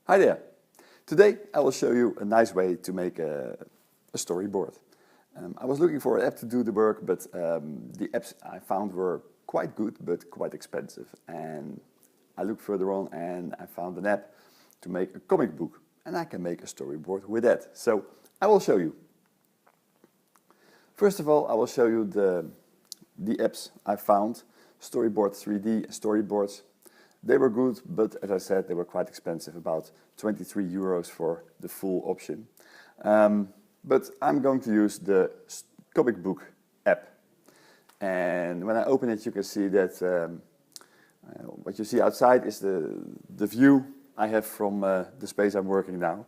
Hi there! Today I will show you a nice way to make a storyboard. I was looking for an app to do the work, but the apps I found were quite good but quite expensive. And I looked further on and I found an app to make a comic book, and I can make a storyboard with that. So I will show you. First of all, I will show you the apps I found, Storyboard 3D, Storyboards. They were good, but as I said, they were quite expensive, about 23 euros for the full option. But I'm going to use the comic book app. And when I open it, you can see that what you see outside is the view I have from the space I'm working now.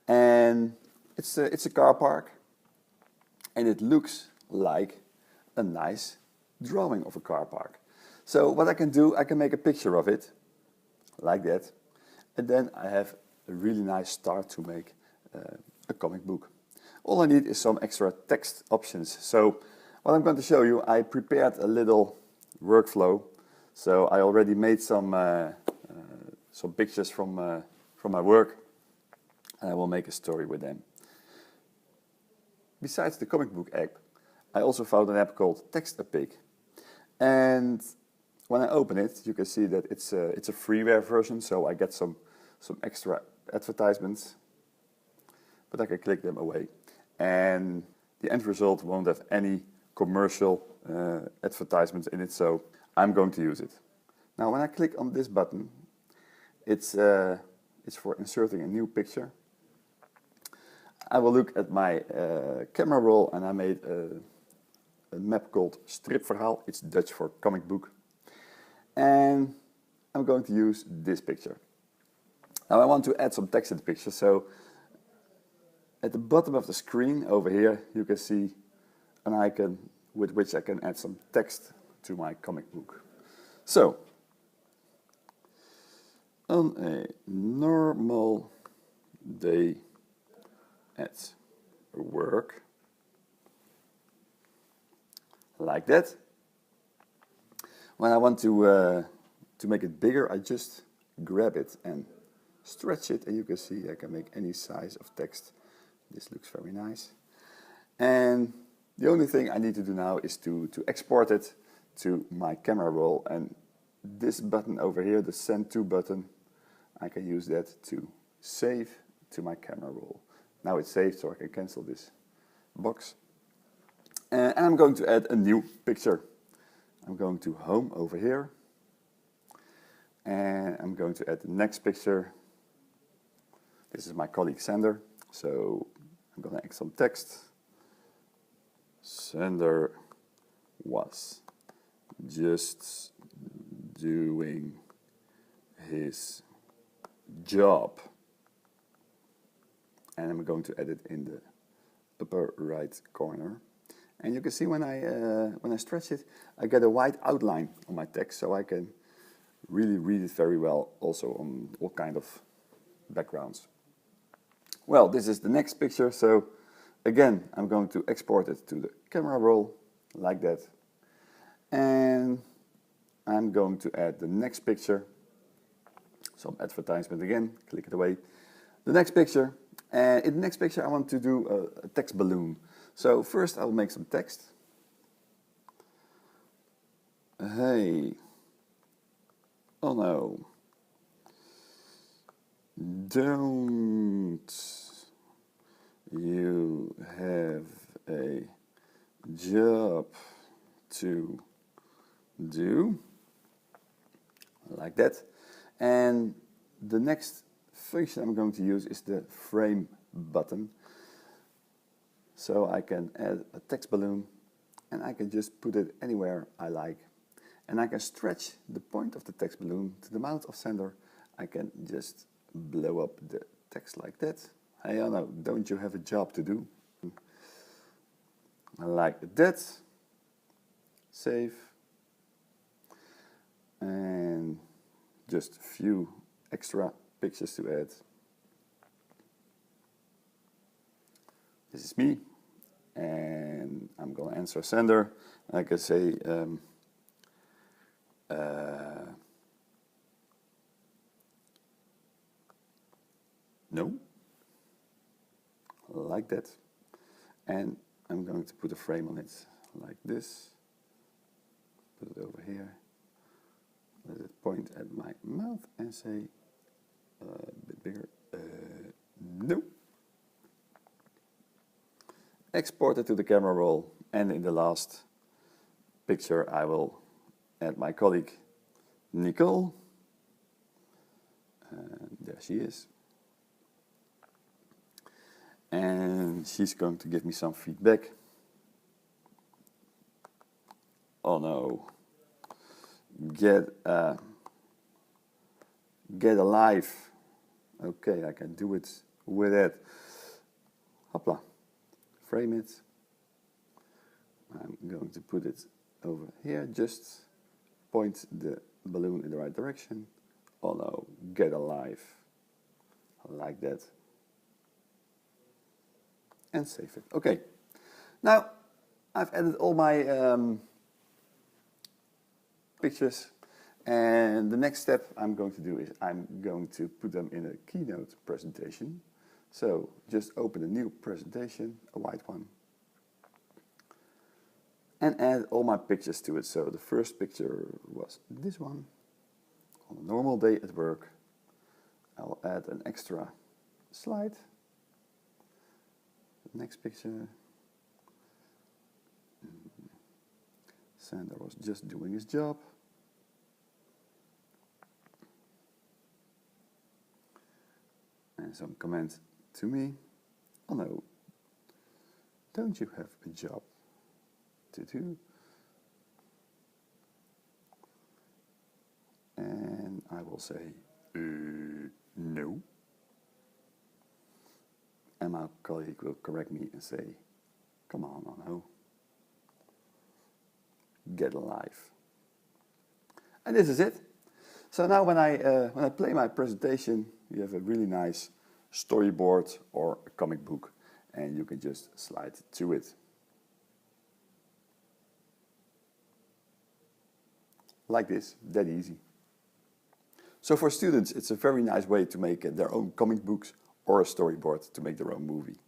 And it's a car park, and it looks like a nice drawing of a car park. So what I can do, I can make a picture of it, like that, and then I have a really nice start to make a comic book. All I need is some extra text options. So what I'm going to show you, I prepared a little workflow. So I already made some pictures from my work, and I will make a story with them. Besides the comic book app, I also found an app called Text-A-Pig. And when I open it, you can see that it's a freeware version, so I get some extra advertisements, but I can click them away. And the end result won't have any commercial advertisements in it, so I'm going to use it. Now when I click on this button, it's for inserting a new picture. I will look at my camera roll, and I made a map called Stripverhaal. It's Dutch for comic book. And I'm going to use this picture. Now I want to add some text in the picture, so at the bottom of the screen over here you can see an icon with which I can add some text to my comic book. So, on a normal day at work, like that. When I want to make it bigger, I just grab it and stretch it, and you can see I can make any size of text. This looks very nice. And the only thing I need to do now is to export it to my camera roll, and this button over here, the Send To button, I can use that to save to my camera roll. Now it's saved, so I can cancel this box. And I'm going to add a new picture. I'm going to Home over here, and I'm going to add the next picture. This is my colleague Sander, so I'm going to add some text. Sander was just doing his job. And I'm going to add it in the upper right corner. And you can see when I stretch it, I get a white outline on my text, so I can really read it very well, also on all kind of backgrounds. Well, this is the next picture, so again, I'm going to export it to the camera roll, like that. And I'm going to add the next picture, some advertisement again, click it away. The next picture, and in the next picture I want to do a text balloon. So first I'll make some text. Hey, oh no, don't you have a job to do? Like that. And the next function I'm going to use is the frame button. So I can add a text balloon, and I can just put it anywhere I like. And I can stretch the point of the text balloon to the mouth of Sander. I can just blow up the text like that. Hey, oh no, don't you have a job to do? Like that. Save. And just a few extra pictures to add. This is me, and I'm going to answer Sander. I can say, No. Like that. And I'm going to put a frame on it like this. Put it over here. Let it point at my mouth and say a bit bigger. No. Export it to the camera roll, and in the last picture I will add my colleague Nicole. And there she is. And she's going to give me some feedback. Oh no. Get alive. Okay, I can do it with it. Hopla. Frame it. I'm going to put it over here. Just point the balloon in the right direction. Oh no, get alive. Like that. And save it. Okay. Now, I've added all my pictures. And the next step I'm going to do is I'm going to put them in a Keynote presentation. So just open a new presentation, a white one, and add all my pictures to it. So the first picture was this one. On a normal day at work, I'll add an extra slide. The next picture, Sander was just doing his job. And some comment to me. Oh no, don't you have a job to do? And I will say, no. And my colleague will correct me and say, come on, Onno, get alive. And this is it. So now when I play my presentation, you have a really nice storyboard or a comic book, and you can just slide to it. Like this, that easy. So for students, it's a very nice way to make their own comic books or a storyboard to make their own movie.